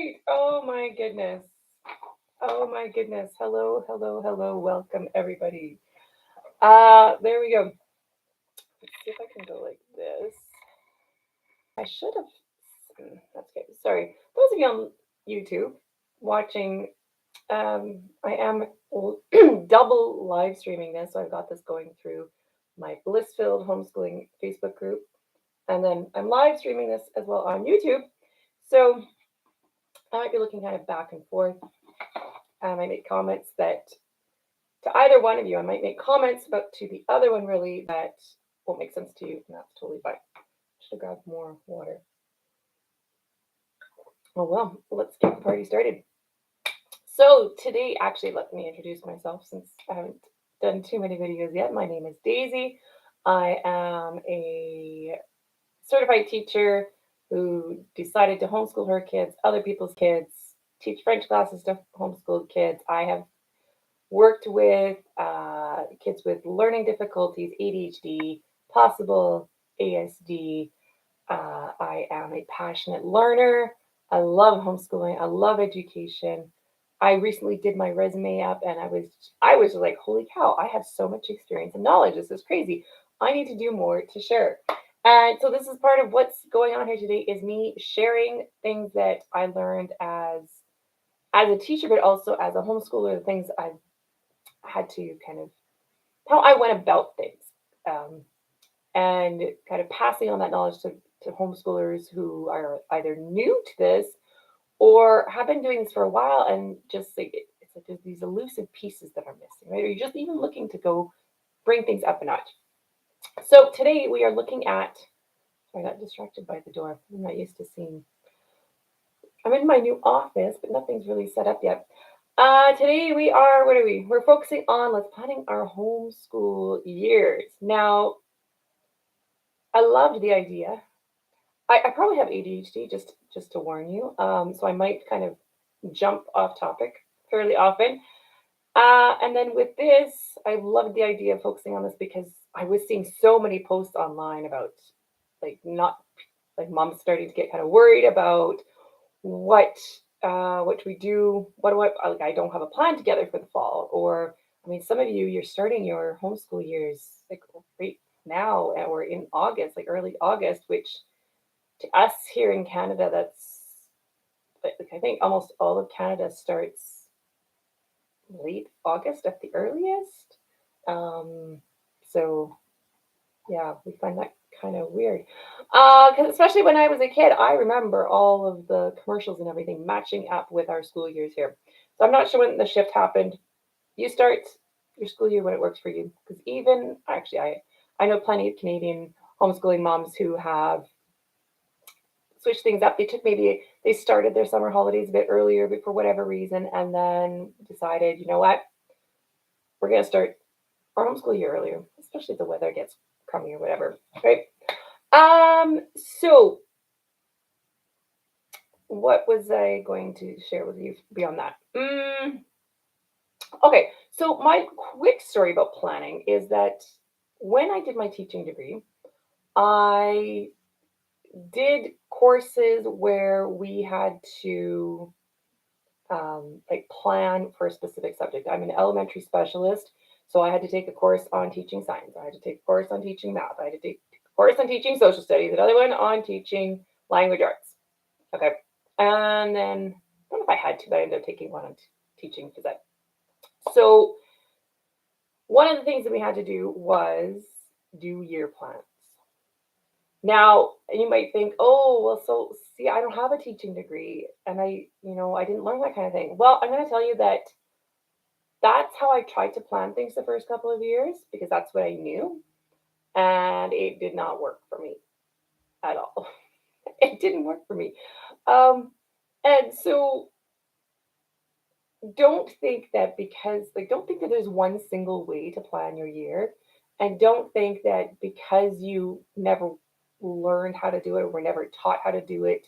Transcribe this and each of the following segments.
right. Oh my goodness. Oh my goodness. Hello, hello, hello. Welcome everybody. There we go. Let's see if I can go like this. I should have. That's good. Sorry. Those of you on YouTube watching, I am double live streaming this. So I've got this going through my Bliss-Filled homeschooling Facebook group. And then I'm live streaming this as well on YouTube. So I might be looking kind of back and forth. I might make comments that to either one of you. I might make comments about to the other one really that won't make sense to you, and that's totally fine. Should have grabbed more water. Oh well, let's get the party started. So today, actually, let me introduce myself since I haven't done too many videos yet. My name is Daisy. I am a certified teacher who decided to homeschool her kids, other people's kids, teach French classes to homeschool kids. I have worked with kids with learning difficulties, ADHD, possible ASD. I am a passionate learner. I love homeschooling. I love education. I recently did my resume up, and I was like, holy cow! I have so much experience and knowledge. This is crazy. I need to do more to share. And so this is part of what's going on here today is me sharing things that I learned as a teacher, but also as a homeschooler, the things I've had to kind of how I went about things, um, and kind of passing on that knowledge to homeschoolers who are either new to this or have been doing this for a while and just like it's like there's these elusive pieces that are missing, right? Or you're just even looking to go bring things up a notch. So today we are looking at. Sorry, I got distracted by the door. I'm not used to seeing. I'm in my new office, but nothing's really set up yet. Today we are, what are we? We're focusing on let's planning our homeschool years. Now, I loved the idea. I probably have ADHD, just to warn you. So I might kind of jump off topic fairly often. And then with this, I loved the idea of focusing on this because I was seeing so many posts online about like not like moms starting to get kind of worried about what what we do. What do I like? I don't have a plan together for the fall, or I mean, some of you you're starting your homeschool years like right now, or in August, like early August, which to us here in Canada, that's like I think almost all of Canada starts late August at the earliest. Um, so yeah, we find that kind of weird. Because especially when I was a kid, I remember all of the commercials and everything matching up with our school years here. So I'm not sure when the shift happened. You start your school year when it works for you. Because even actually, I know plenty of Canadian homeschooling moms who have switched things up. They took maybe they started their summer holidays a bit earlier, but for whatever reason, and then decided, you know what, we're gonna start our homeschool year earlier, especially if the weather gets crummy or whatever, right? So what was I going to share with you beyond that? Okay, so my quick story about planning is that when I did my teaching degree, I did courses where we had to like plan for a specific subject. I'm an elementary specialist, so I had to take a course on teaching science. I had to take a course on teaching math. I had to take a course on teaching social studies. Another one on teaching language arts. Okay, and then I don't know if I had to, but I ended up taking one on teaching phys ed. So one of the things that we had to do was do year plans. Now, you might think, oh, well, so see, I don't have a teaching degree and I didn't learn that kind of thing. Well, I'm going to tell you that that's how I tried to plan things the first couple of years because that's what I knew. And it did not work for me at all. It didn't work for me. Um, and so don't think that there's one single way to plan your year. And don't think that because you never learned how to do it or were never taught how to do it,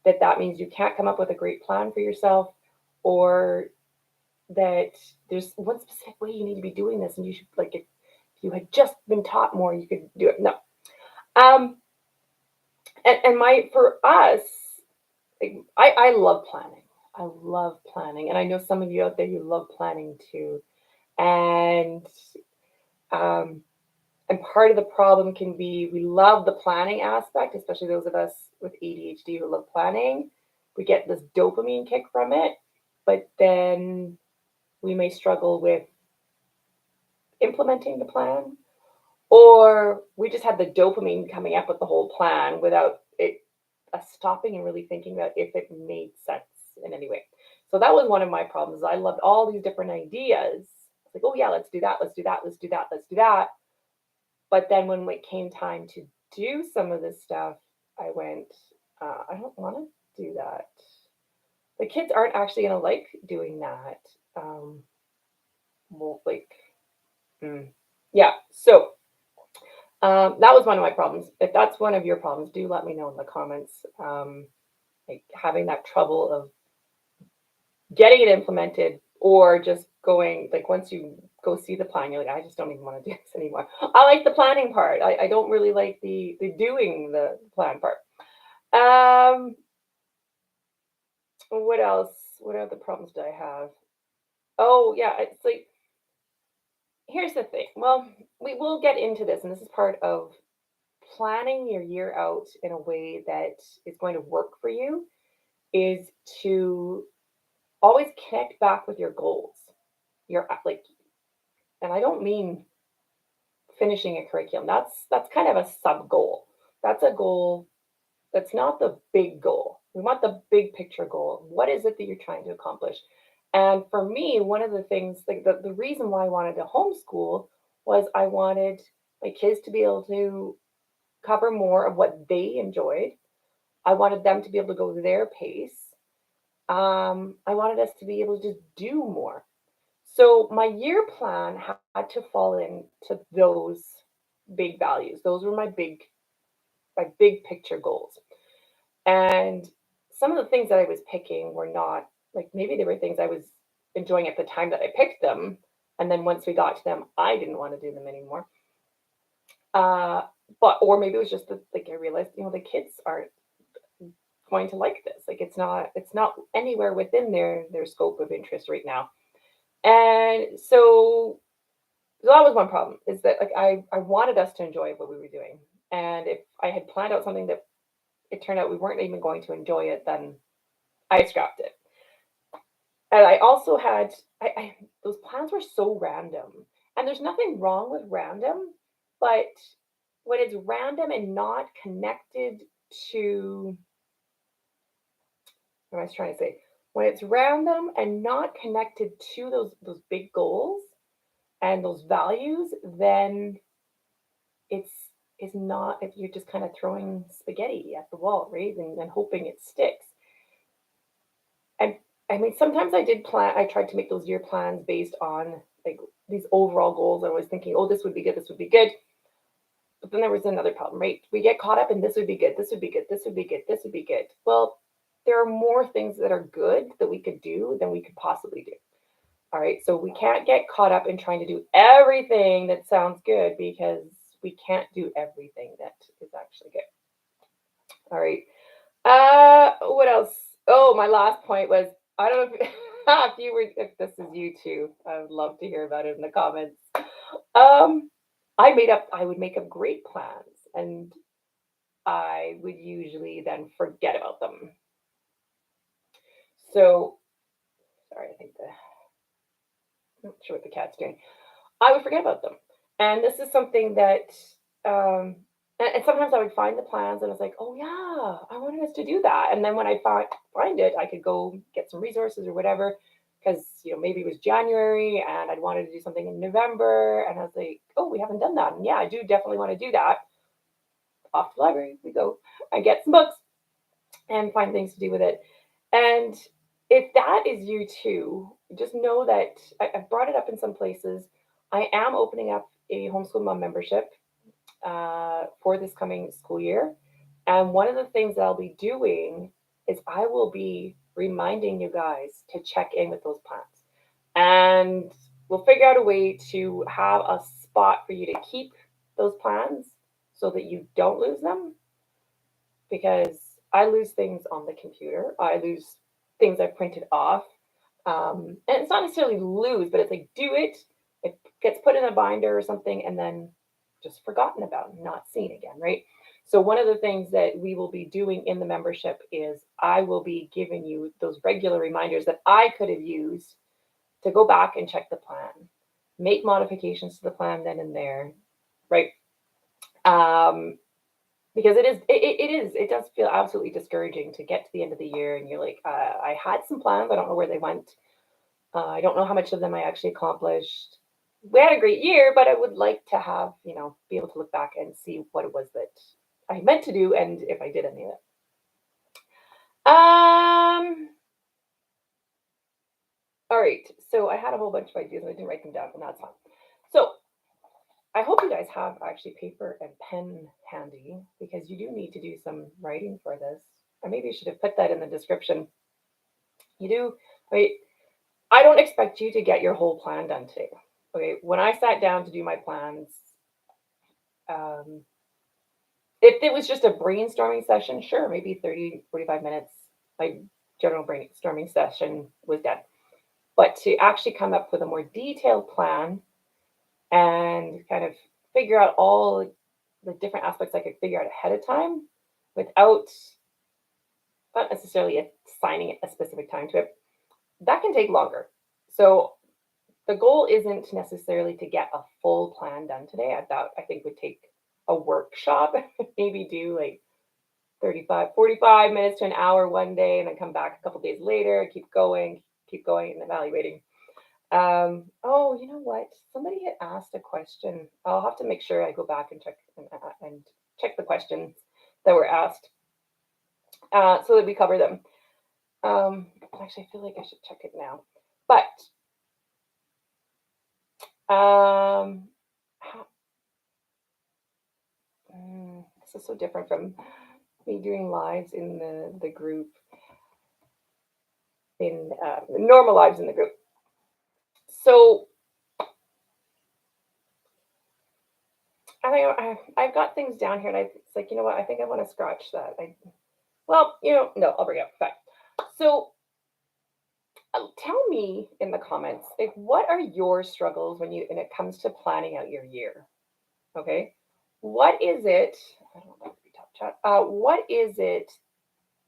that means you can't come up with a great plan for yourself or that there's one specific way you need to be doing this and you should like if you had just been taught more you could do it. No. And my for us like, I love planning. I love planning. And I know some of you out there, you love planning too. And um, and part of the problem can be we love the planning aspect, especially those of us with ADHD who love planning. We get this dopamine kick from it, but then we may struggle with implementing the plan, or we just had the dopamine coming up with the whole plan without it stopping and really thinking about if it made sense in any way. So that was one of my problems. I loved all these different ideas. Like, oh yeah, let's do that, let's do that, let's do that, let's do that. But then when it came time to do some of this stuff, I went, I don't want to do that. The kids aren't actually going to like doing that. Well, like, mm. Yeah. So that was one of my problems. If that's one of your problems, do let me know in the comments. Like having that trouble of getting it implemented, or just going, like, once you go see the plan, you're like, I just don't even want to do this anymore. I like the planning part. I don't really like the doing the plan part. What else? What other problems do I have? Oh yeah, it's like, here's the thing. Well, we will get into this, and this is part of planning your year out in a way that is going to work for you, is to always connect back with your goals. Your like, and I don't mean finishing a curriculum. That's kind of a sub goal. That's a goal that's not the big goal. We want the big picture goal. What is it that you're trying to accomplish? And for me, one of the things, like the reason why I wanted to homeschool was I wanted my kids to be able to cover more of what they enjoyed. I wanted them to be able to go their pace. I wanted us to be able to do more. So my year plan had to fall into those big values. Those were my big picture goals. And some of the things that I was picking were not, like, maybe they were things I was enjoying at the time that I picked them. And then once we got to them, I didn't want to do them anymore. Uh, or maybe it was just that, like, I realized, the kids aren't going to like this. Like, it's not anywhere within their scope of interest right now. And so that was one problem, is that, like, I wanted us to enjoy what we were doing. And if I had planned out something that it turned out we weren't even going to enjoy it, then I scrapped it. And I also had those plans were so random. And there's nothing wrong with random, but when it's random and not connected to, what I was trying to say, when it's random and not connected to those big goals and those values, then it's is not, if you're just kind of throwing spaghetti at the wall, right? And hoping it sticks. And I mean, sometimes I tried to make those year plans based on, like, these overall goals. I was thinking, oh, this would be good, this would be good. But then there was another problem, right? We get caught up in this would be good, this would be good, this would be good, this would be good. Well, there are more things that are good that we could do than we could possibly do. All right. So we can't get caught up in trying to do everything that sounds good, because we can't do everything that is actually good. All right. What else? Oh, my last point was, I don't know if, if this is you too. I would love to hear about it in the comments. Um, I would make up great plans, and I would usually then forget about them. So, sorry, I think I'm not sure what the cat's doing. I would forget about them. And this is something that, um, and sometimes I would find the plans and I was like, oh yeah, I wanted us to do that. And then when I find it, I could go get some resources or whatever, because, maybe it was January and I'd wanted to do something in November. And I was like, oh, we haven't done that. And yeah, I do definitely want to do that. Off to the library we go. I get some books and find things to do with it. And if that is you too, just know that I've brought it up in some places. I am opening up a homeschool mom membership for this coming school year. And one of the things that I'll be doing is I will be reminding you guys to check in with those plans. And we'll figure out a way to have a spot for you to keep those plans so that you don't lose them. Because I lose things on the computer. I lose things I've printed off. And it's not necessarily lose, but it's like do it. It gets put in a binder or something, and then just forgotten about, not seen again, right? So one of the things that we will be doing in the membership is I will be giving you those regular reminders that I could have used to go back and check the plan, make modifications to the plan then and there, right? Um, because it does feel absolutely discouraging to get to the end of the year and you're like, I had some plans, I don't know where they went. I don't know how much of them I actually accomplished. We had a great year, but I would like to have, be able to look back and see what it was that I meant to do and if I did any of it. All right. So I had a whole bunch of ideas and I didn't write them down, and that's fine. So I hope you guys have actually paper and pen handy because you do need to do some writing for this. I maybe should have put that in the description. You do, right? I don't expect you to get your whole plan done today. Okay. When I sat down to do my plans, um, if it was just a brainstorming session, sure, maybe 30, 45 minutes, my general brainstorming session was done. But to actually come up with a more detailed plan and kind of figure out all the different aspects I could figure out ahead of time without not necessarily assigning a specific time to it, that can take longer. So the goal isn't necessarily to get a full plan done today. I think would take a workshop, maybe do like 35, 45 minutes to an hour one day and then come back a couple days later, keep going and evaluating. Oh, you know what? Somebody had asked a question. I'll have to make sure I go back and check the questions that were asked so that we cover them. Actually, I feel like I should check it now. But this is so different from me doing lives in the group, in normal lives in the group. So I've got things down here, and it's like, you know what? I think I want to scratch that. No, I'll bring it up back. So tell me in the comments, like, what are your struggles when it comes to planning out your year? Okay, what is it? I don't know if we top chat. What is it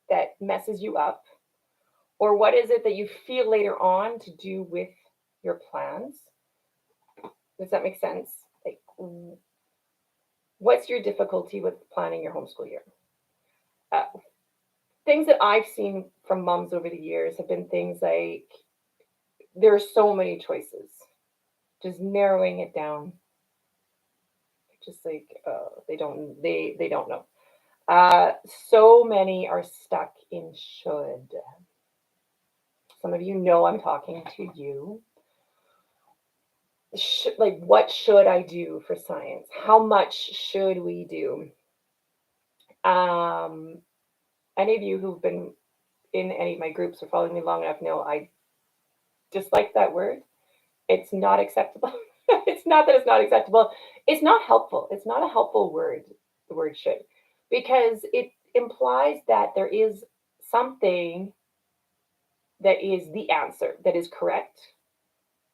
that messes you up, or what is it that you feel later on to do with your plans? Does that make sense? Like, what's your difficulty with planning your homeschool year? Uh, Things that I've seen from moms over the years have been things like there are so many choices, just narrowing it down. Just like they don't know. So many are stuck in should. Some of you know I'm talking to you. Like, what should I do for science? How much should we do? Um, any of you who've been in any of my groups or following me long enough know I dislike that word. It's not acceptable. It's not that it's not acceptable. It's not helpful. It's not a helpful word, the word should, because it implies that there is something that is the answer, that is correct,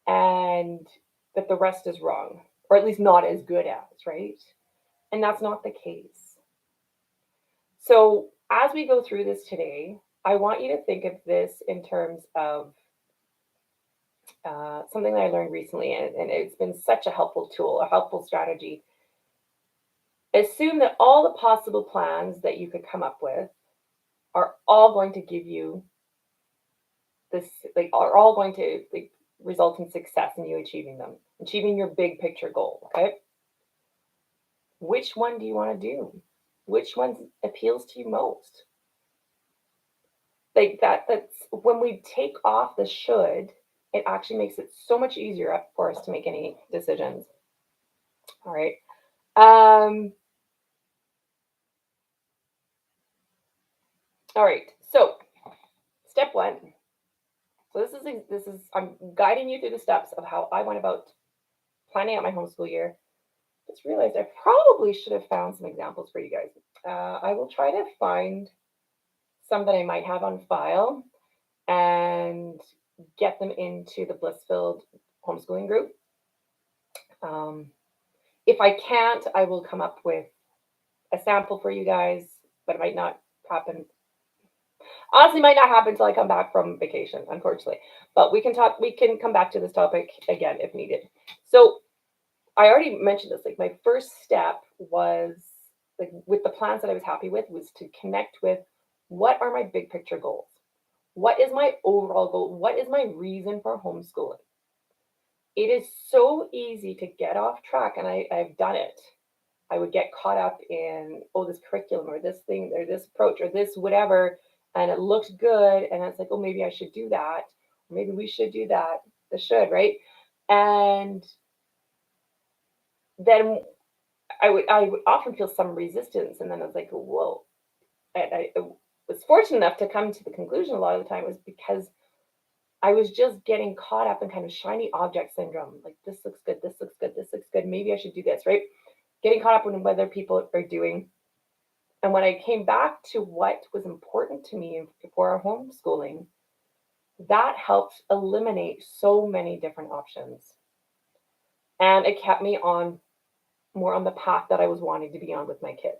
and that the rest is wrong, or at least not as good as, right? And that's not the case. So as we go through this today, I want you to think of this in terms of something that I learned recently, and it's been such a helpful tool, a helpful strategy. Assume that all the possible plans that you could come up with are all going to give you this, like, are all going to like result in success in you achieving them, achieving your big picture goal. Okay. Which one do you want to do? Which one appeals to you most? Like that's when we take off the should, it actually makes it so much easier for us to make any decisions. All right. All right. So step one. So this is I'm guiding you through the steps of how I went about planning out my homeschool year. Just realized I probably should have found some examples for you guys. I will try to find some that I might have on file and get them into the Bliss-Filled homeschooling group. Um, if I can't, I will come up with a sample for you guys, but it might not happen. Honestly, might not happen until I come back from vacation, unfortunately. But we can talk. We can come back to this topic again if needed. So I already mentioned this. Like my first step was like with the plans that I was happy with was to connect with what are my big picture goals. What is my overall goal? What is my reason for homeschooling? It is so easy to get off track, and I've done it. I would get caught up in, oh, this curriculum or this thing or this approach or this whatever, and it looked good. And it's like, oh, maybe I should do that. Or maybe we should do that. The should, right? And then I would often feel some resistance. And then I was like, whoa. And I was fortunate enough to come to the conclusion a lot of the time was because I was just getting caught up in kind of shiny object syndrome. Like, this looks good, this looks good, this looks good. Maybe I should do this, right? Getting caught up in what other people are doing. And when I came back to what was important to me for our homeschooling, that helped eliminate so many different options. And it kept me on more on the path that I was wanting to be on with my kids.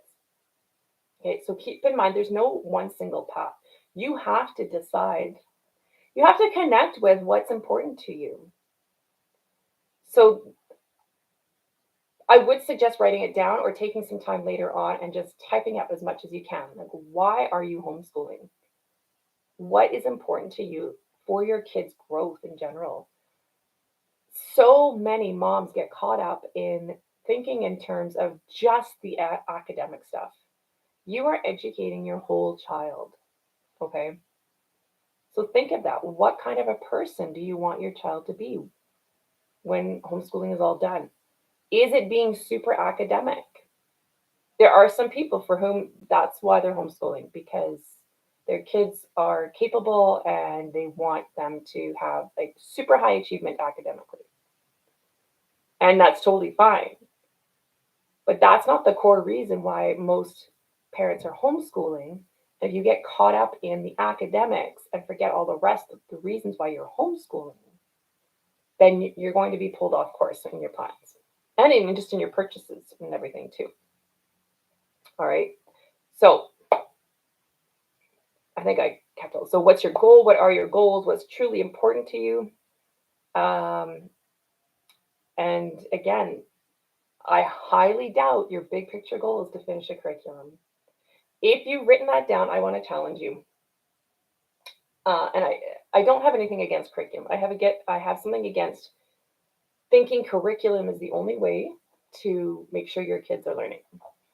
Okay, so keep in mind there's no one single path. You have to decide, you have to connect with what's important to you. So I would suggest writing it down or taking some time later on and just typing up as much as you can. Like, why are you homeschooling? What is important to you for your kids' growth in general? So many moms get caught up in thinking in terms of just the academic stuff. You are educating your whole child, okay? So think of that. What kind of a person do you want your child to be when homeschooling is all done? Is it being super academic? There are some people for whom that's why they're homeschooling because their kids are capable and they want them to have like super high achievement academically. And that's totally fine. But that's not the core reason why most parents are homeschooling. If you get caught up in the academics and forget all the rest of the reasons why you're homeschooling, then you're going to be pulled off course in your plans and even just in your purchases and everything too. All right. So I think I kept it. So what's your goal? What are your goals? What's truly important to you? Um, and again, I highly doubt your big picture goal is to finish a curriculum. If you've written that down, I want to challenge you. And I don't have anything against curriculum. I have something against thinking curriculum is the only way to make sure your kids are learning.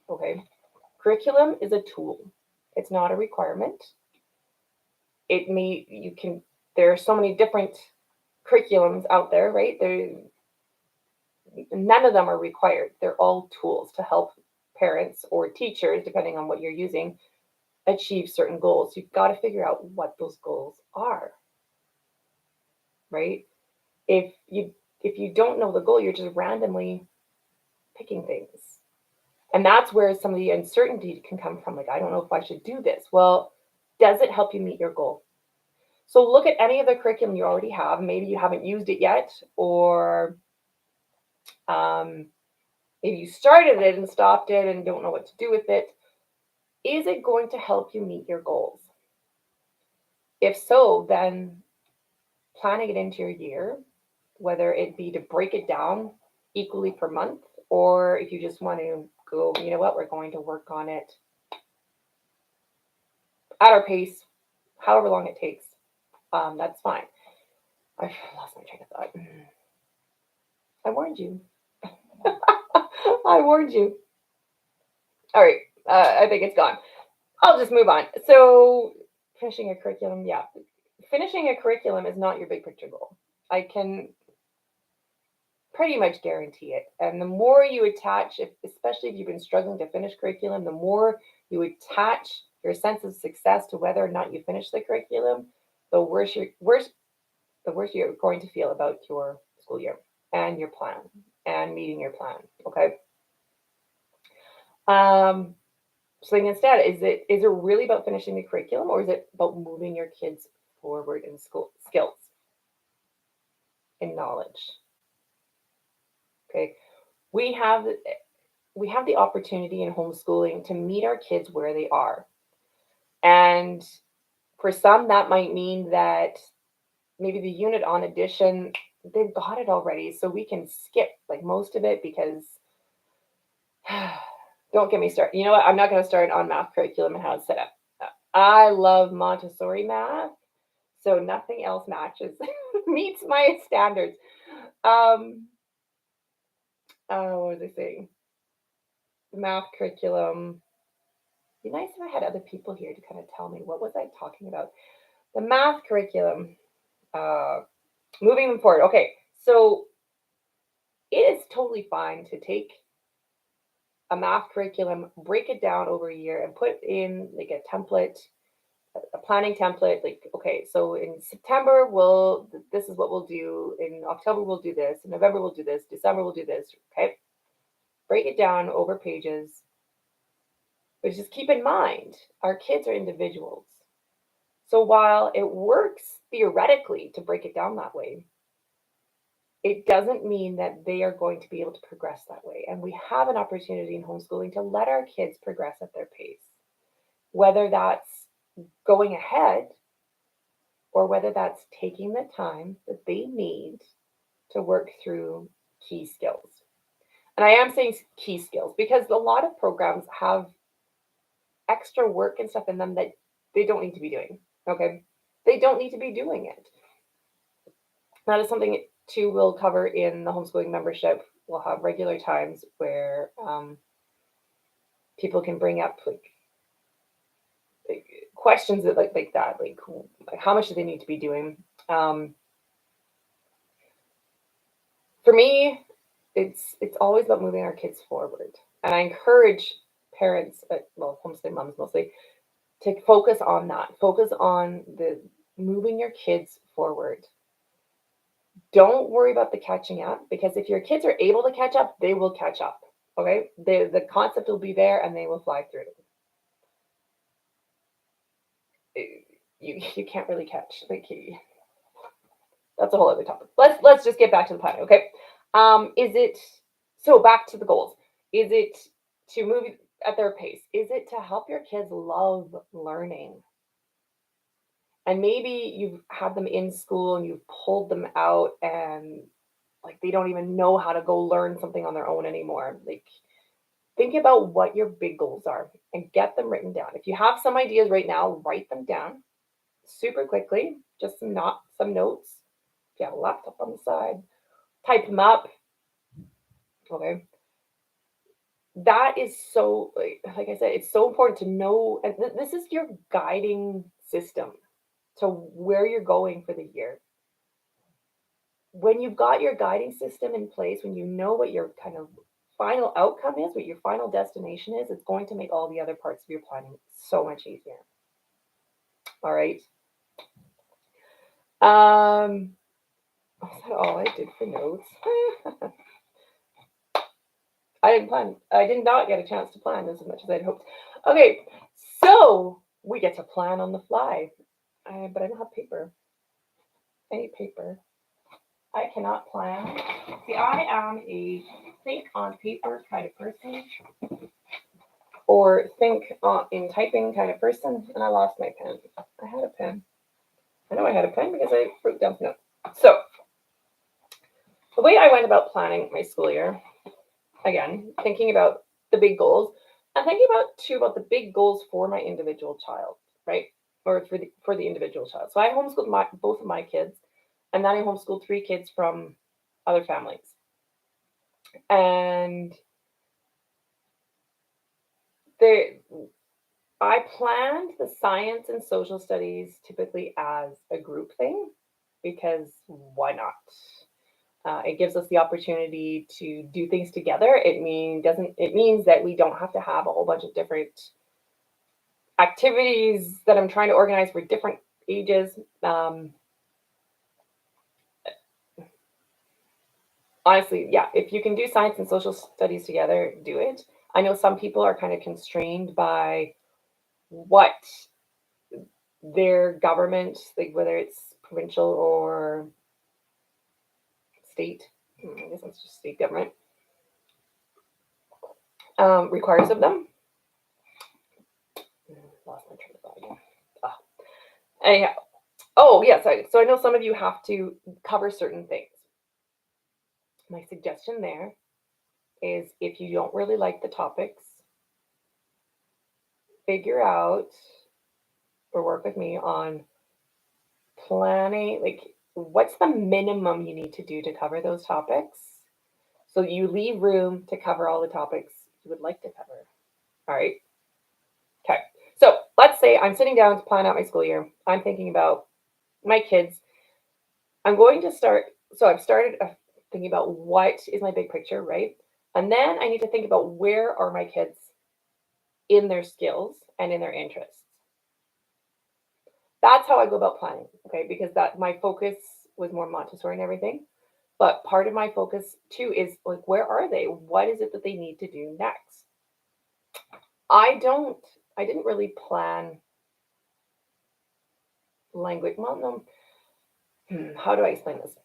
Okay, curriculum is a tool. It's not a requirement. There are so many different curriculums out there, right? None of them are required. They're all tools to help parents or teachers, depending on what you're using, achieve certain goals. You've got to figure out what those goals are, right? If you don't know the goal, you're just randomly picking things. And that's where some of the uncertainty can come from. Like, I don't know if I should do this. Well, does it help you meet your goal? So look at any of the curriculum you already have. Maybe you haven't used it yet, or maybe you started it and stopped it and don't know what to do with it. Is it going to help you meet your goals? If so, then planning it into your year, whether it be to break it down equally per month, or if you just want to go, you know what, we're going to work on it at our pace, however long it takes, that's fine. I lost my train of thought. I warned you. I warned you. All right, I think it's gone. I'll just move on. So, finishing a curriculum, yeah. Finishing a curriculum is not your big picture goal. I can pretty much guarantee it. And the more you attach, especially if you've been struggling to finish curriculum, the more you attach your sense of success to whether or not you finish the curriculum, the worse you're going to feel about your school year and your plan and meeting your plan. Okay. So instead, is it really about finishing the curriculum, or is it about moving your kids forward in school skills and knowledge? Okay, we have we have the opportunity in homeschooling to meet our kids where they are, and for some that might mean that maybe the unit on addition, they've got it already, so we can skip like most of it because don't get me started. You know what? I'm not going to start on math curriculum and how it's set up. I love Montessori math, so nothing else matches meets my standards. Um, what was I saying? The math curriculum. Be nice if I had other people here to kind of tell me what was I talking about. The math curriculum. Uh, moving them forward. Okay, so it is totally fine to take a math curriculum, break it down over a year, and put in like a template, a planning template. Like, okay, so in September, this is what we'll do. In October, we'll do this. In November, we'll do this. December, we'll do this. Okay, break it down over pages. But just keep in mind, our kids are individuals. So while it works theoretically to break it down that way, it doesn't mean that they are going to be able to progress that way. And we have an opportunity in homeschooling to let our kids progress at their pace, whether that's going ahead or whether that's taking the time that they need to work through key skills. And I am saying key skills because a lot of programs have extra work and stuff in them that they don't need to be doing. Okay. They don't need to be doing it. That is something too we'll cover in the homeschooling membership. We'll have regular times where people can bring up like questions that like that, like how much do they need to be doing. For me, it's always about moving our kids forward, and I encourage parents, well, homeschooling moms mostly, to focus on that. Focus on the moving your kids forward. Don't worry about the catching up because if your kids are able to catch up, they will catch up. Okay, the concept will be there and they will fly through it. You can't really catch like that's a whole other topic. Let's just get back to the planning. Okay, is it so back to the goals? Is it to move at their pace? Is it to help your kids love learning? And maybe you've had them in school and you've pulled them out and like they don't even know how to go learn something on their own anymore. Like think about what your big goals are and get them written down. If you have some ideas right now, write them down super quickly, just some notes. If you have a laptop on the side, type them up. Okay. That is so like I said, it's so important to know, and this is your guiding system to where you're going for the year. When you've got your guiding system in place, when you know what your kind of final outcome is, what your final destination is, it's going to make all the other parts of your planning so much easier. All right. Was that all I did for notes? I didn't plan. I did not get a chance to plan as much as I'd hoped. Okay, so we get to plan on the fly. But I don't have paper. Any paper. I cannot plan. See, I am a think on paper kind of person, or think in typing kind of person, and I lost my pen. I had a pen. I know I had a pen because I wrote down notes. So, the way I went about planning my school year, again, thinking about the big goals, and thinking about the big goals for my individual child, right? Or for the individual child. So I homeschooled both of my kids, and then I homeschooled 3 kids from other families. And I planned the science and social studies typically as a group thing because why not? It gives us the opportunity to do things together. It means that we don't have to have a whole bunch of different activities that I'm trying to organize for different ages. Honestly, yeah, if you can do science and social studies together, do it. I know some people are kind of constrained by what their government, like whether it's provincial or state, I guess it's just state government, requires of them. Lost my train of thought again. Ah. Anyhow, oh yes, so I know some of you have to cover certain things. My suggestion there is if you don't really like the topics, figure out or work with me on planning, like what's the minimum you need to do to cover those topics so you leave room to cover all the topics you would like to cover. All right. Okay. So let's say I'm sitting down to plan out my school year. I'm thinking about my kids. I'm going to start. So I've started thinking about what is my big picture, right? And then I need to think about where are my kids in their skills and in their interests. That's how I go about planning, okay? Because that my focus was more Montessori and everything. But part of my focus too is like, where are they? What is it that they need to do next? I don't, I didn't really plan language. Well, no, how do I explain this?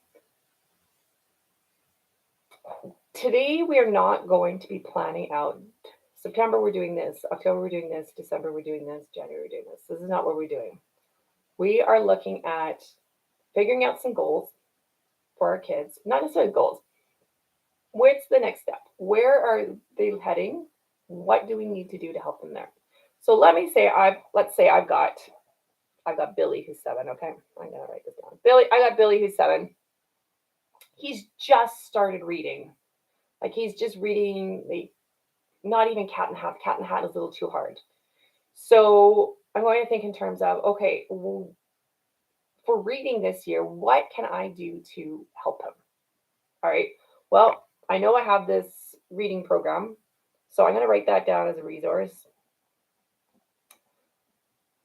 Today, we are not going to be planning out September, we're doing this, October, we're doing this, December, we're doing this, January, we're doing this. This is not what we're doing. We are looking at figuring out some goals for our kids, not necessarily goals. What's the next step? Where are they heading? What do we need to do to help them there? So let's say I've got Billy who's 7. Okay, I'm gonna write this down. I got Billy who's 7. He's just started reading. Like he's just reading, like not even Cat in Hat. Cat in Hat is a little too hard. So I'm going to think in terms of okay, well, for reading this year, what can I do to help him? All right. Well, I know I have this reading program, so I'm going to write that down as a resource.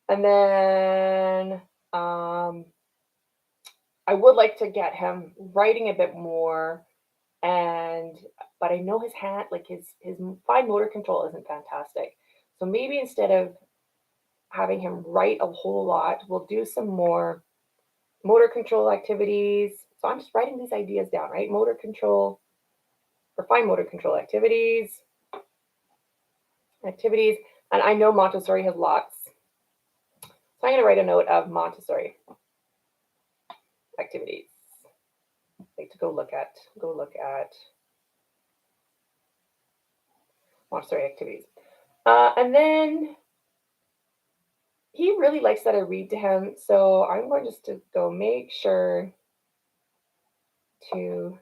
And then I would like to get him writing a bit more, but I know his hand, like his fine motor control isn't fantastic. So maybe instead of having him write a whole lot, we'll do some more motor control activities. So I'm just writing these ideas down, right? Motor control or fine motor control activities. And I know Montessori has lots. So I'm going to write a note of Montessori activities. Like to go look at Montessori activities. And then he really likes that I read to him. So I'm going just to go make sure to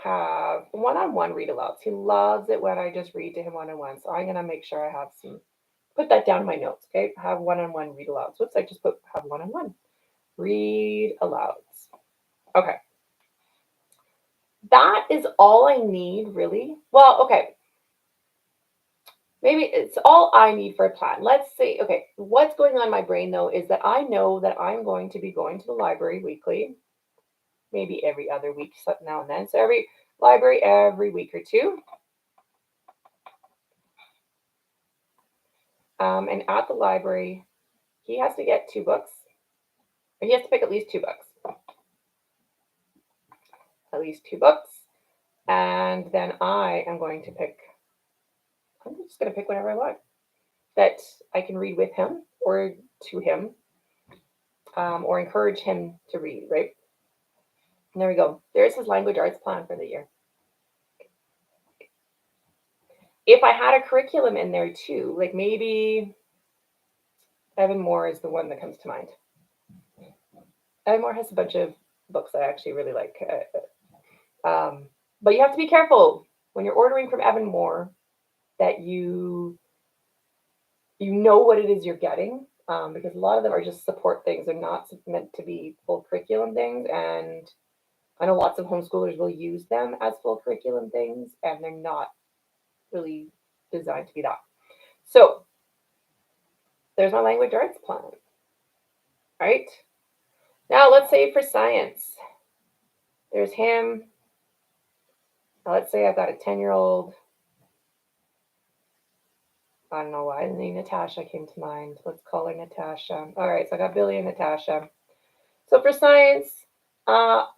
have one-on-one read alouds. He loves it when I just read to him one-on-one. So I'm going to make sure I have put that down in my notes, okay? Have one-on-one read alouds. Whoops, I just put have one-on-one read alouds. Okay. That is all I need, really. Well, okay. Maybe it's all I need for a plan. Let's see. Okay, what's going on in my brain though is that I know that I'm going to be going to the library weekly, maybe every other week, now and then. So every week or two. And at the library, he has to get 2 books. Or he has to pick at least 2 books. At least 2 books. And then I am going to pick, I'm just going to pick whatever I want that I can read with him or to him, or encourage him to read, right? And there we go. There's his language arts plan for the year. If I had a curriculum in there too, like maybe Evan Moore is the one that comes to mind. Evan Moore has a bunch of books I actually really like. But you have to be careful when you're ordering from Evan Moore that you know what it is you're getting, because a lot of them are just support things. They're not meant to be full curriculum things. And I know lots of homeschoolers will use them as full curriculum things, and they're not really designed to be that. So there's my language arts plan. All right. Now let's say for science, there's him. Now let's say I've got a 10-year-old I don't know why the name Natasha came to mind. Let's call her Natasha. All right, so I got Billy and Natasha. So for science,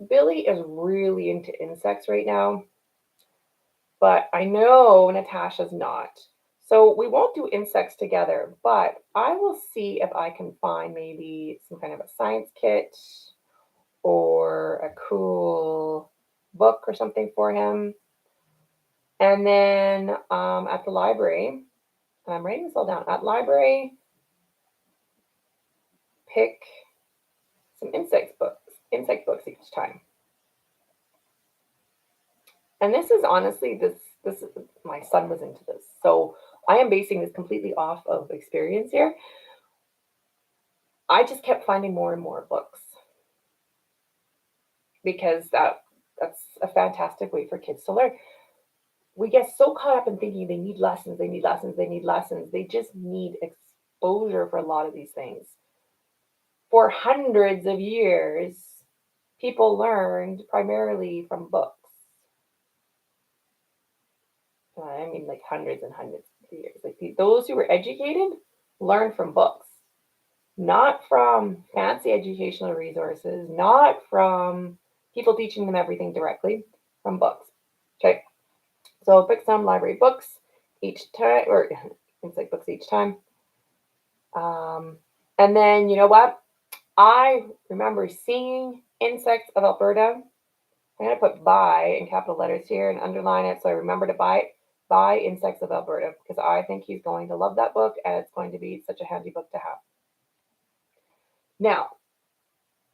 Billy is really into insects right now, but I know Natasha's not. So we won't do insects together, but I will see if I can find maybe some kind of a science kit or a cool book or something for him. And then at the library, I'm writing this all down. At library, pick some insect books each time. And this is honestly this my son was into this. So I am basing this completely off of experience here. I just kept finding more and more books because that's a fantastic way for kids to learn. We get so caught up in thinking they need lessons, they need lessons, they need lessons. They just need exposure for a lot of these things. For hundreds of years, people learned primarily from books. I mean, like hundreds and hundreds of years. Like those who were educated learned from books, not from fancy educational resources, not from people teaching them everything directly, from books. Okay, so pick some library books each time, or insect books each time. Um, and then you know what? I remember seeing Insects of Alberta. I'm going to put buy in capital letters here and underline it so I remember to buy it. Buy Insects of Alberta because I think he's going to love that book and it's going to be such a handy book to have. Now,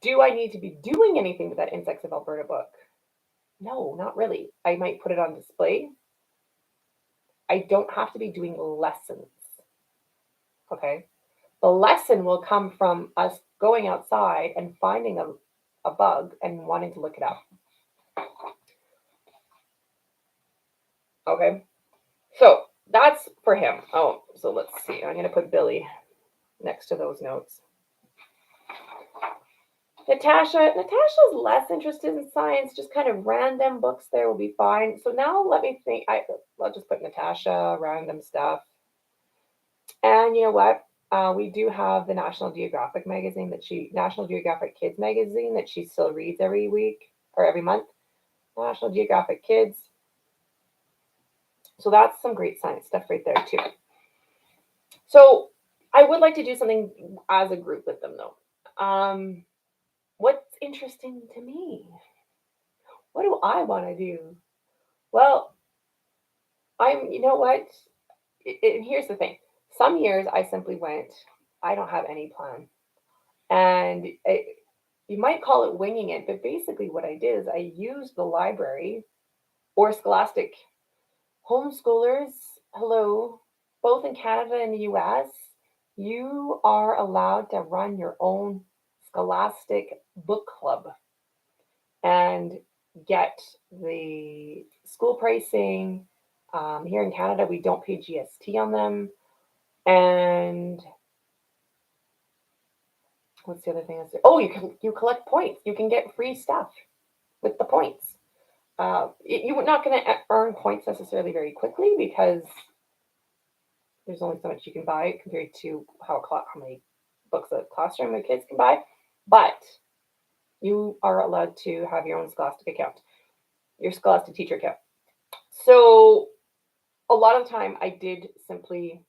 do I need to be doing anything with that Insects of Alberta book? No, not really. I might put it on display. I don't have to be doing lessons. Okay? The lesson will come from us going outside and finding a bug and wanting to look it up. Okay? So that's for him. Oh, so let's see. I'm going to put Billy next to those notes. Natasha's less interested in science, just kind of random books there will be fine. So now let me think. I'll just put Natasha, random stuff. And you know what? We do have the National Geographic magazine National Geographic Kids magazine that she still reads every week or every month. National Geographic Kids. So that's some great science stuff right there too. So I would like to do something as a group with them though. What's interesting to me? What do I want to do? Well, you know what? And here's the thing. Some years I simply went, I don't have any plan. And you might call it winging it, but basically what I did is I used the library or Scholastic. Homeschoolers, hello, both in Canada and the US, you are allowed to run your own Scholastic book club and get the school pricing. Here in Canada, we don't pay GST on them. And what's the other thing? Oh, you collect points. You can get free stuff with the points. You're not going to earn points necessarily very quickly because there's only so much you can buy compared to how many books a classroom of kids can buy. But you are allowed to have your own Scholastic account, your Scholastic teacher account. So a lot of time I did simply,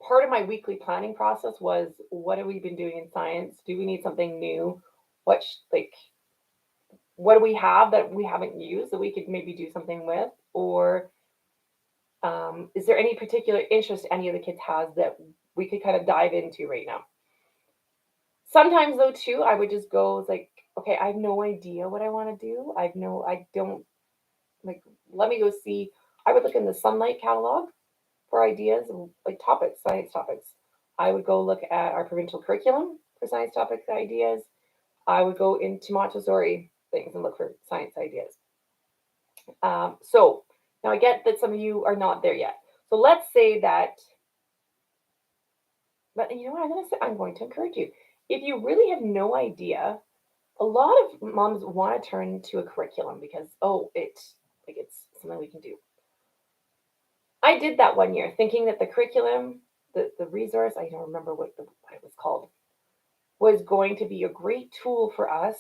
part of my weekly planning process was, what have we been doing in science? Do we need something new? What do we have that we haven't used that we could maybe do something with? Or is there any particular interest any of the kids has that we could kind of dive into right now? Sometimes though too, I would just go like, okay, I have no idea what I want to do. I don't like, let me go see. I would look in the Sunlight catalog for ideas like topics, science topics. I would go look at our provincial curriculum for science topic ideas. I would go into Montessori things and look for science ideas. So now I get that some of you are not there yet. So let's say that, but you know what I'm going to encourage you. If you really have no idea, a lot of moms want to turn to a curriculum because it's something we can do. I did that one year thinking that the curriculum, the resource, I don't remember what it was called, was going to be a great tool for us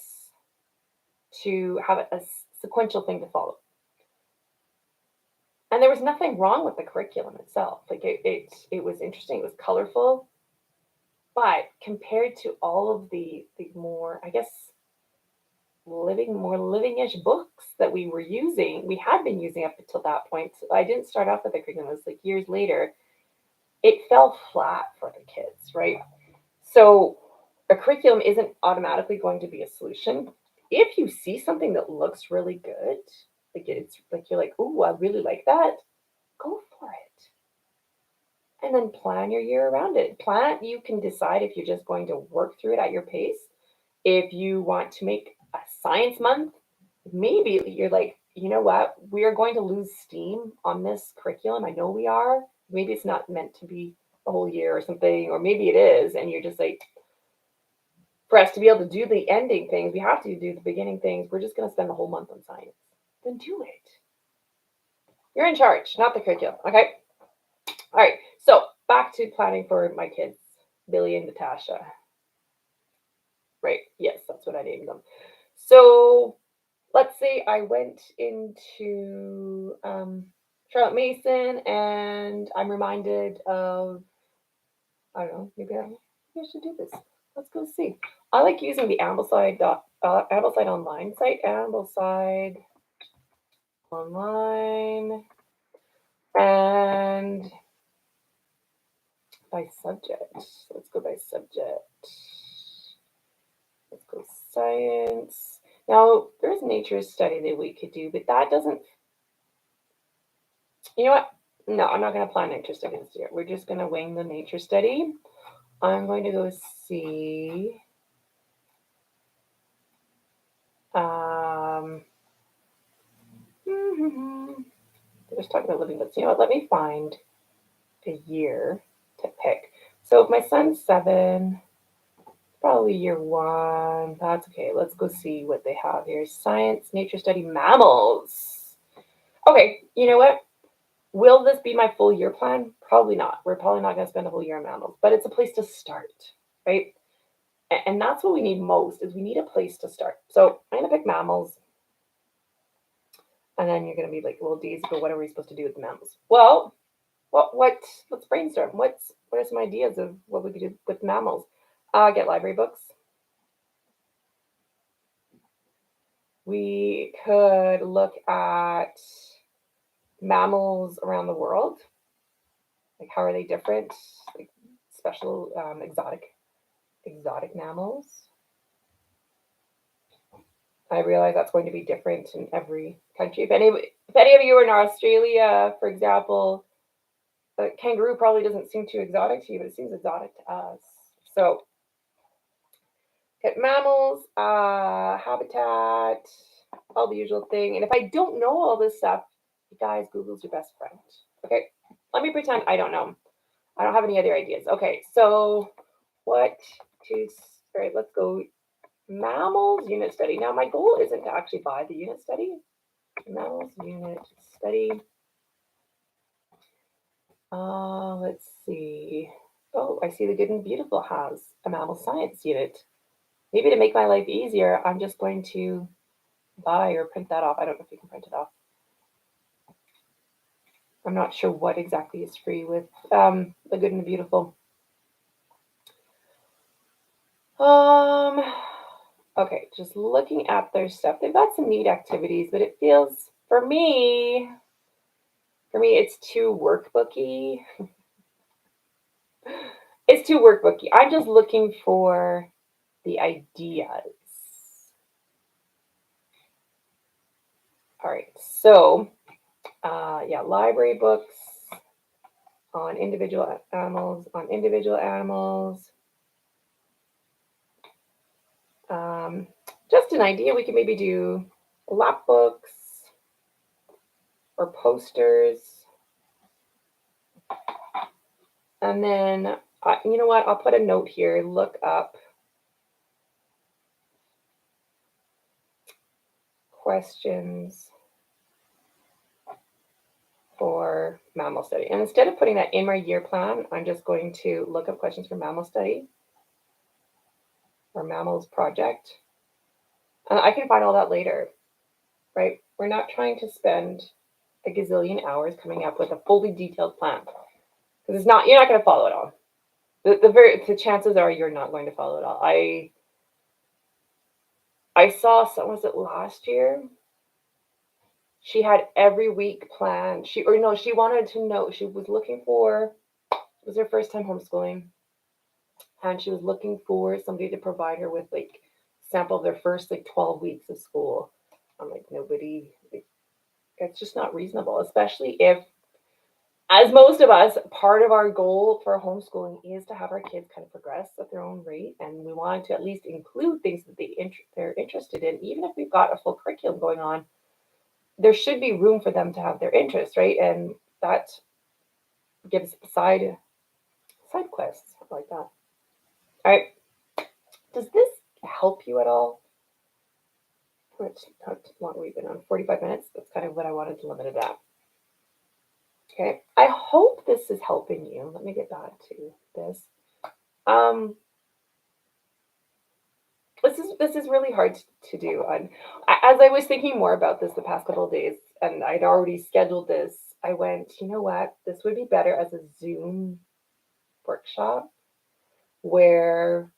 to have a sequential thing to follow. And there was nothing wrong with the curriculum itself. Like it was interesting, it was colorful, but compared to all of the more, I guess, more living-ish books that we had been using up until that point. So I didn't start off with the curriculum, it was like years later. It fell flat for the kids, right? So a curriculum isn't automatically going to be a solution. If you see something that looks really good, like it's like you're like, "Ooh, I really like that," go for it. And then plan your year around it. Plan, you can decide if you're just going to work through it at your pace. If you want to make a science month, maybe you're like, you know what, we are going to lose steam on this curriculum. I know we are. Maybe it's not meant to be a whole year or something, or maybe it is, and you're just like, for us to be able to do the ending things, we have to do the beginning things. We're just going to spend the whole month on science. Then do it. You're in charge, not the curriculum. Okay. All right. So back to planning for my kids, Billy and Natasha. Right. Yes, that's what I named them. So let's say I went into Charlotte Mason and I'm reminded of, I don't know, maybe I should do this. Let's go see. I like using the Ambleside online site, Ambleside online, and by subject. Let's go by subject. Let's go science. Now, there's nature study that we could do, but that doesn't, you know what? No, I'm not going to plan nature study this year. We're just going to wing the nature study. I'm going to go see. Um, Just talking about living books. You know what? Let me find a year to pick. So if my son's 7, probably year 1. That's okay. Let's go see what they have here. Science, nature study, mammals. Okay, you know what? Will this be my full year plan? Probably not. We're probably not going to spend a whole year on mammals, but it's a place to start, right? And that's what we need most is we need a place to start. So I'm going to pick mammals. And then you're going to be like, well, Daisy, but what are we supposed to do with the mammals? Well, let's brainstorm. What are some ideas of what we could do with mammals? Get library books. We could look at mammals around the world. Like how are they different? Like special exotic mammals. I realize that's going to be different in every country. If any of you are in Australia, for example, the kangaroo probably doesn't seem too exotic to you, but it seems exotic to us. So, get mammals, habitat, all the usual thing. And if I don't know all this stuff, you guys, Google's your best friend. Okay, let me pretend I don't know. I don't have any other ideas. Okay, so what to, all right, let's go mammals unit study. Now, my goal isn't to actually buy the unit study. Mammals unit study. Let's see. Oh, I see the Good and Beautiful has a mammal science unit. Maybe to make my life easier, I'm just going to buy or print that off. I don't know if you can print it off. I'm not sure what exactly is free with the Good and the Beautiful. Okay, just looking at their stuff. They've got some neat activities, but it feels it's too workbooky. It's too workbooky. I'm just looking for the ideas. All right, so yeah, library books on individual animals, just an idea, we could maybe do lap books or posters. And then, you know what? I'll put a note here. Look up questions for mammal study. And instead of putting that in my year plan, I'm just going to look up questions for mammal study or mammals project. And I can find all that later, right? We're not trying to spend a gazillion hours coming up with a fully detailed plan because you're not going to follow it all. The chances are you're not going to follow it all. I saw some, was it last year? She had every week planned. She wanted to know. She was looking for, it was her first time homeschooling, and she was looking for somebody to provide her with like sample of their first like 12 weeks of school. I'm like, nobody, like, it's just not reasonable, especially if, as most of us, part of our goal for homeschooling is to have our kids kind of progress at their own rate, and we want to at least include things that they're interested in, even if we've got a full curriculum going on. There should be room for them to have their interests, right? And that gives side quests like that. All right. Does this help you at all? How long we've been on? 45 minutes. That's kind of what I wanted to limit it at. Okay. I hope this is helping you. Let me get back to this. This is really hard to do. And as I was thinking more about this the past couple of days, and I'd already scheduled this, I went, you know what? This would be better as a Zoom workshop where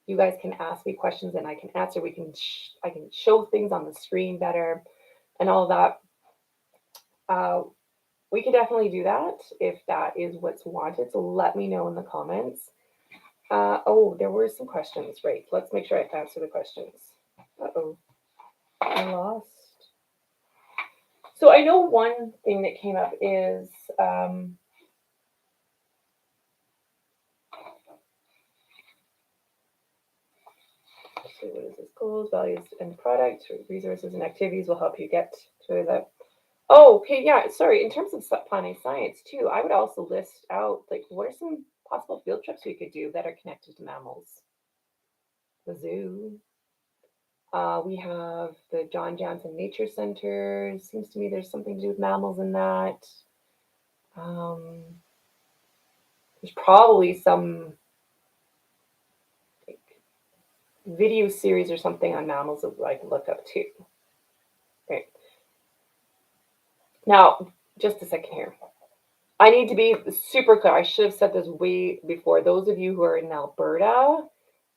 you guys can ask me questions and I can answer. I can show things on the screen better and all that. We can definitely do that if that is what's wanted. So let me know in the comments. There were some questions. Right. Let's make sure I answer the questions. Uh-oh. I lost. So I know one thing that came up is what is this? Goals, values, and product, resources, and activities will help you get to that. Oh, okay, yeah. Sorry. In terms of planning science too, I would also list out like what are some possible field trips we could do that are connected to mammals. The zoo. We have the John Jansen Nature Center. Seems to me there's something to do with mammals in that. There's probably some like, video series or something on mammals that I can look up too. Right. Now, just a second here. I need to be super clear. I should have said this way before. Those of you who are in Alberta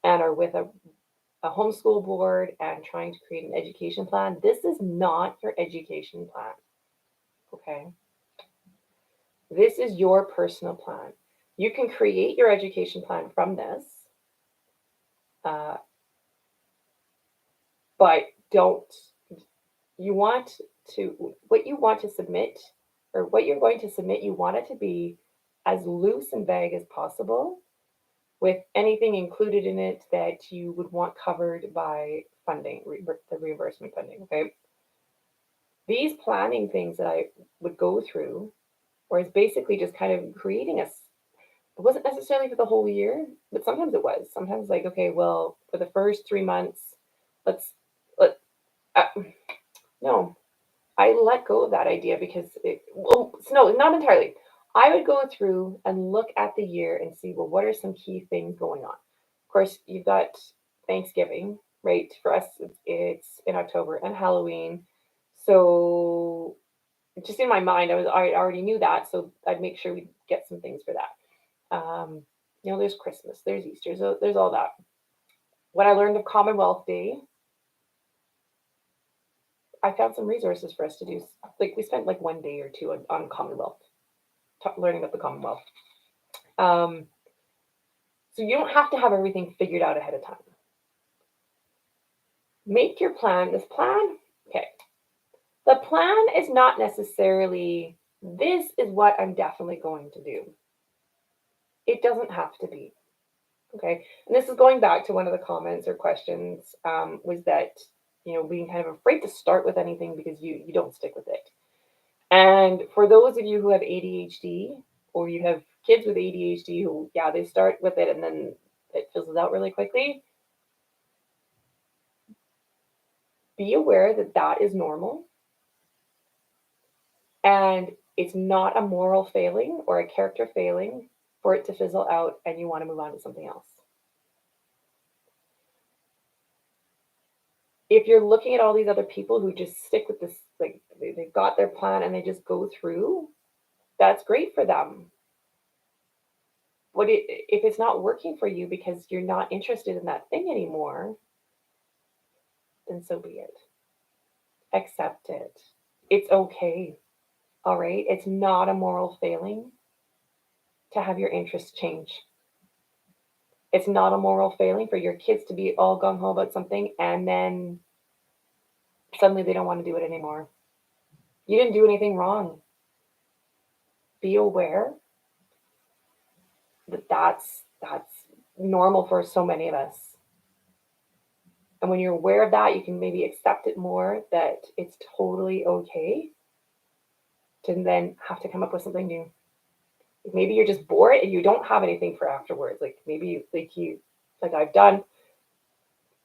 and are with a homeschool board and trying to create an education plan, this is not your education plan. Okay. This is your personal plan. You can create your education plan from this, but what you want to submit or what you're going to submit, you want it to be as loose and vague as possible with anything included in it that you would want covered by funding, the reimbursement funding, okay? These planning things that I would go through, or is basically just kind of creating it wasn't necessarily for the whole year, but sometimes it was. Sometimes like, okay, well, for the first 3 months, let uh, no, I let go of that idea because no, not entirely. I would go through and look at the year and see, well, what are some key things going on? Of course, you've got Thanksgiving, right? For us, it's in October and Halloween. So just in my mind, I already knew that. So I'd make sure we get some things for that. There's Christmas, there's Easter, so there's all that. When I learned of Commonwealth Day, I found some resources for us to do. Like we spent like 1 day or two on Commonwealth, learning about the Commonwealth. So you don't have to have everything figured out ahead of time. Make your plan. This plan, okay. The plan is not necessarily, this is what I'm definitely going to do. It doesn't have to be. Okay. And this is going back to one of the comments or questions was that, being kind of afraid to start with anything because you don't stick with it. And for those of you who have ADHD or you have kids with ADHD who, they start with it and then it fizzles out really quickly, be aware that that is normal. And It's not a moral failing or a character failing for it to fizzle out and you want to move on to something else. If you're looking at all these other people who just stick with this, like they've got their plan and they just go through, that's great for them. If it's not working for you because you're not interested in that thing anymore, then so be it. Accept it. It's okay. All right. It's not a moral failing to have your interests change. It's not a moral failing for your kids to be all gung ho about something and then suddenly they don't want to do it anymore. You didn't do anything wrong. Be aware that that's normal for so many of us. And when you're aware of that, you can maybe accept it more, that it's totally okay to then have to come up with something new. Maybe you're just bored and you don't have anything for afterwards. Like maybe like I've done,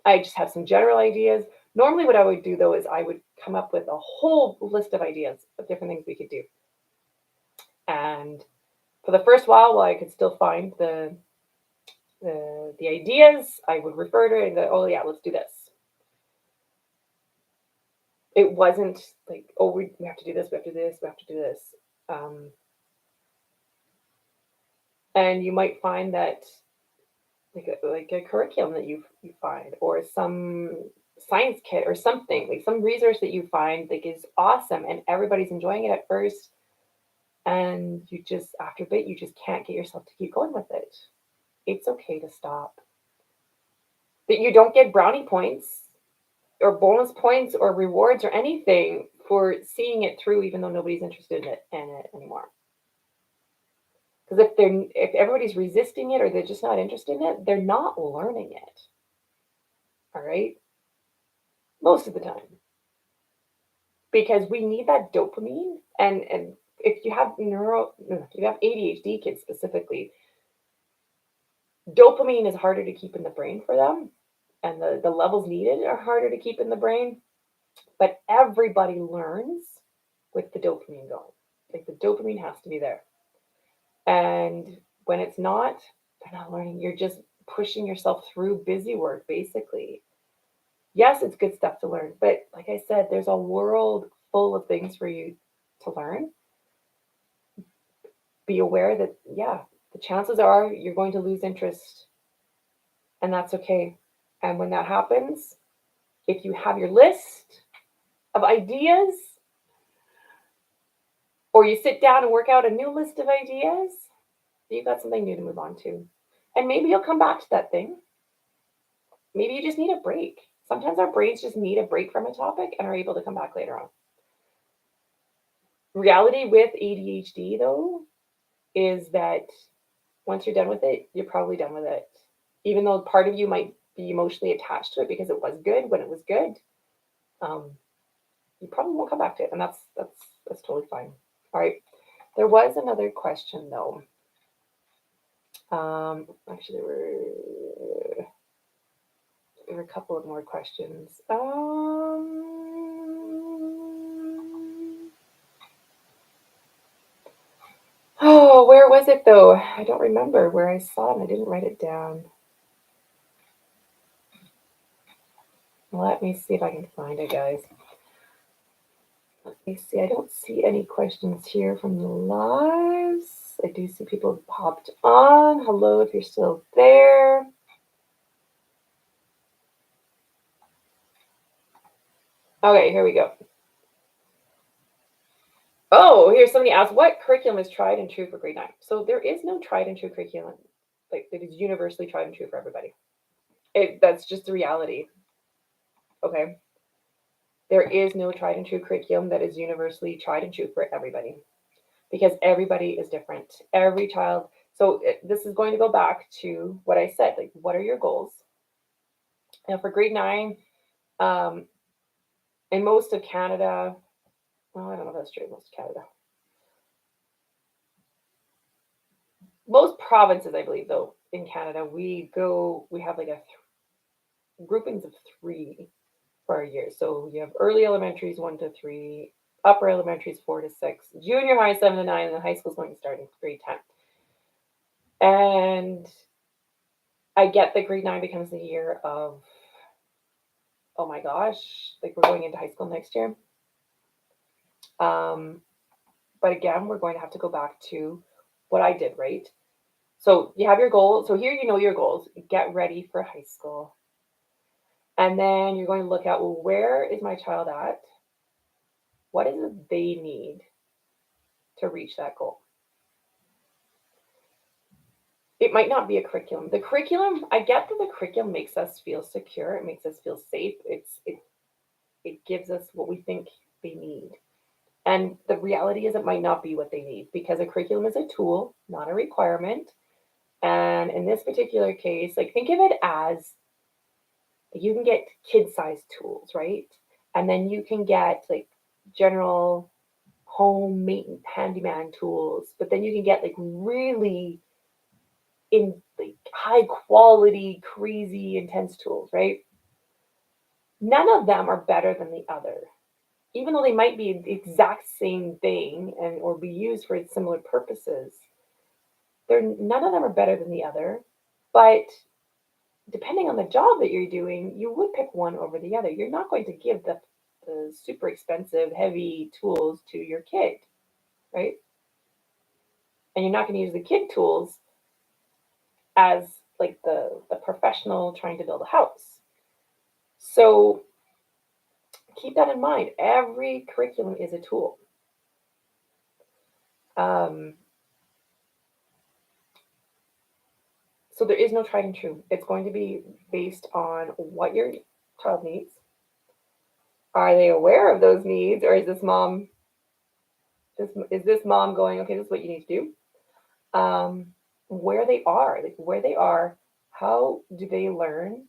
I just have some general ideas. Normally what I would do though is I would come up with a whole list of ideas of different things we could do. And for the first while I could still find the ideas, I would refer to it and go, oh yeah, let's do this. It wasn't like, oh, we have to do this, we have to do this, we have to do this. And you might find that like a curriculum that you find, or some science kit or something, like some resource that you find like is awesome and everybody's enjoying it at first, and you just after a bit you just can't get yourself to keep going with it. It's okay to stop. That you don't get brownie points or bonus points or rewards or anything for seeing it through, even though nobody's interested in it anymore. Because if everybody's resisting it or they're just not interested in it, they're not learning it. All right, most of the time, because we need that dopamine. And if you have ADHD kids specifically, dopamine is harder to keep in the brain for them, and the levels needed are harder to keep in the brain. But everybody learns with the dopamine going. Like the dopamine has to be there. And when it's not, they're not learning. You're just pushing yourself through busy work, basically. Yes, it's good stuff to learn. But like I said, there's a world full of things for you to learn. Be aware that, yeah, the chances are you're going to lose interest. And that's okay. And when that happens, if you have your list of ideas, or you sit down and work out a new list of ideas, you've got something new to move on to. And maybe you'll come back to that thing. Maybe you just need a break. Sometimes our brains just need a break from a topic and are able to come back later on. Reality with ADHD, though, is that once you're done with it, you're probably done with it. Even though part of you might be emotionally attached to it because it was good when it was good, you probably won't come back to it, and that's totally fine. All right. There was another question though. Actually, there were a couple of more questions. Oh, where was it though? I don't remember where I saw it. I didn't write it down. Let me see if I can find it, guys. Let me see. I don't see any questions here from the lives. I do see people have popped on. Hello, if you're still there. Okay, here we go. Oh, here's somebody asked, what curriculum is tried and true for grade 9? So there is no tried and true curriculum. Like, it is universally tried and true for everybody. That's just the reality. Okay? There is no tried and true curriculum that is universally tried and true for everybody, because everybody is different. Every child. So this is going to go back to what I said. Like, what are your goals? Now, for grade 9, in most of Canada, well, I don't know if that's true. Most of Canada. Most provinces, I believe, though, in Canada, we have like groupings of 3 for our year. So you have early elementaries 1 to 3, Upper elementary is 4 to 6. Junior high, 7 to 9. And then high school's going to start in grade 10. And I get that grade 9 becomes the year of, oh my gosh, like we're going into high school next year. But again, we're going to have to go back to what I did, right? So you have your goals. So here you know your goals. Get ready for high school. And then you're going to look at, well, where is my child at? What is it they need to reach that goal? It might not be a curriculum. The curriculum, I get that the curriculum makes us feel secure. It makes us feel safe. It gives us what we think they need. And the reality is it might not be what they need because a curriculum is a tool, not a requirement. And in this particular case, like think of it as you can get kid-sized tools, right? And then you can get like general home maintenance handyman tools, but then you can get like really in like high quality, crazy, intense tools, right? None of them are better than the other. Even though they might be the exact same thing and or be used for similar purposes, they're none of them are better than the other. But depending on the job that you're doing, you would pick one over the other. You're not going to give the super expensive, heavy tools to your kid, right? And you're not going to use the kid tools as like the professional trying to build a house. So keep that in mind. Every curriculum is a tool. Um, so there is no tried and true. It's going to be based on what your child needs. Are they aware of those needs, or is this mom going, okay, this is what you need to do? Where they are, like where they are, how do they learn?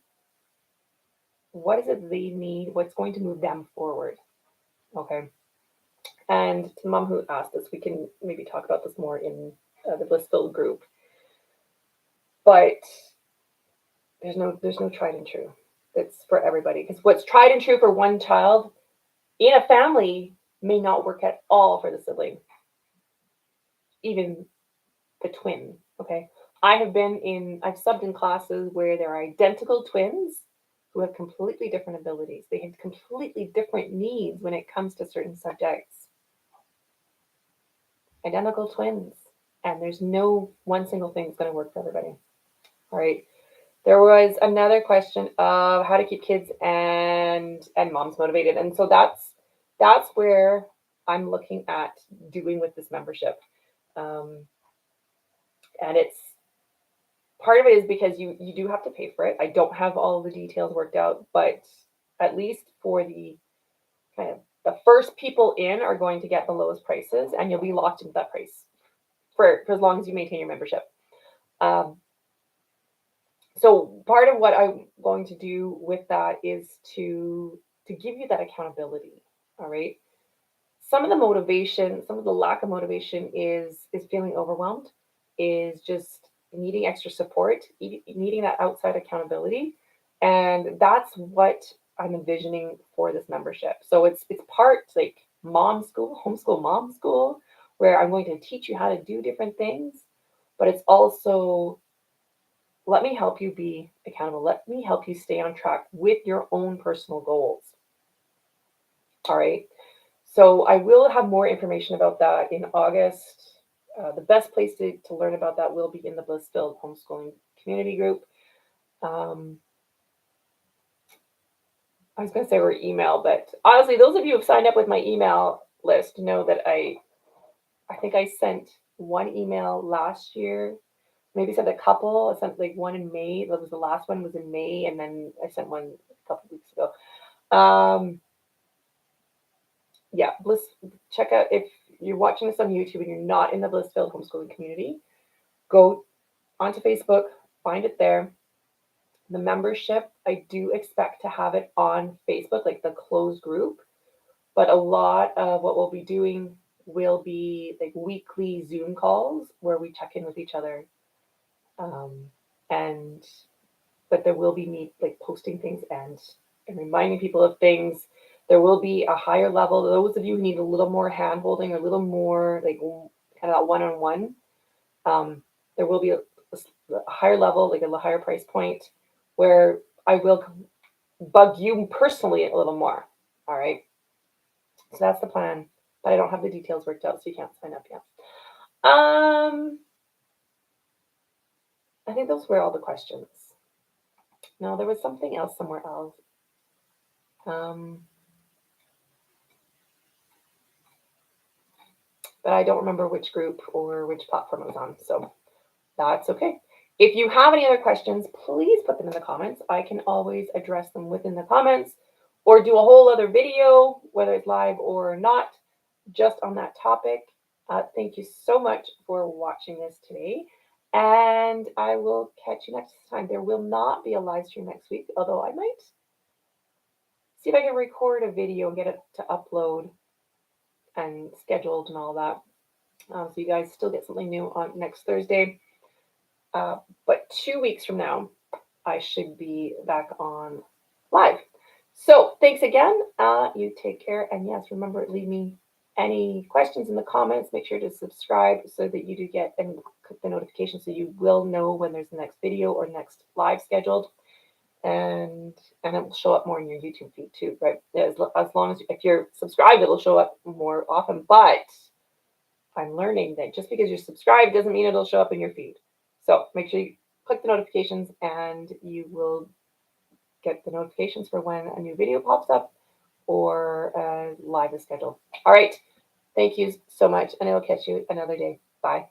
What is it they need? What's going to move them forward? Okay. And to the mom who asked this, we can maybe talk about this more in the Bliss-Filled group. But there's no tried and true. It's for everybody because what's tried and true for one child in a family may not work at all for the sibling, even the twin. Okay, I've subbed in classes where there are identical twins who have completely different abilities. They have completely different needs when it comes to certain subjects. Identical twins, and there's no one single thing that's going to work for everybody. All right. There was another question of how to keep kids and moms motivated, and so that's where I'm looking at doing with this membership, and it's part of it is because you do have to pay for it. I don't have all the details worked out, but at least for the kind of the first people in are going to get the lowest prices, and you'll be locked into that price for as long as you maintain your membership. Um, so part of what I'm going to do with that is to give you that accountability. All right. Some of the motivation, some of the lack of motivation is feeling overwhelmed, is just needing extra support, needing that outside accountability, and that's what I'm envisioning for this membership. So it's part like mom school, homeschool mom school, where I'm going to teach you how to do different things, but it's also let me help you be accountable. Let me help you stay on track with your own personal goals. All right. So I will have more information about that in August. The best place to learn about that will be in the Bliss-Filled homeschooling community group. Um, I was going to say we're email, but honestly, those of you who've signed up with my email list know that I think I sent one email last year. Maybe sent a couple. I sent like one in May. That was the last one was in May, and then I sent one a couple weeks ago. Yeah, Bliss. Check out if you're watching this on YouTube and you're not in the Bliss-Filled homeschooling community. Go onto Facebook, find it there. The membership, I do expect to have it on Facebook, like the closed group. But a lot of what we'll be doing will be like weekly Zoom calls where we check in with each other. Um, and but there will be me like posting things and reminding people of things. There will be a higher level. Those of you who need a little more hand holding, a little more like kind of that one-on-one, there will be a higher level, like a higher price point, where I will bug you personally a little more. All right. So that's the plan, but I don't have the details worked out, so you can't sign up yet. I think those were all the questions. No, there was something else somewhere else. But I don't remember which group or which platform it was on, so that's okay. If you have any other questions, please put them in the comments. I can always address them within the comments or do a whole other video, whether it's live or not, just on that topic. Thank you so much for watching this today, and I will catch you next time. There will not be a live stream next week, although I might see if I can record a video and get it to upload and scheduled and all that. So you guys still get something new on next Thursday. But 2 weeks from now, I should be back on live. So thanks again. You take care. And yes, remember, leave me any questions in the comments. Make sure to subscribe so that you do get and click the notification so you will know when there's the next video or next live scheduled. And it will show up more in your YouTube feed too, right? As long as if you're subscribed, it'll show up more often. But I'm learning that just because you're subscribed doesn't mean it'll show up in your feed. So make sure you click the notifications and you will get the notifications for when a new video pops up or live is scheduled. All right. Thank you so much, and I will catch you another day. Bye.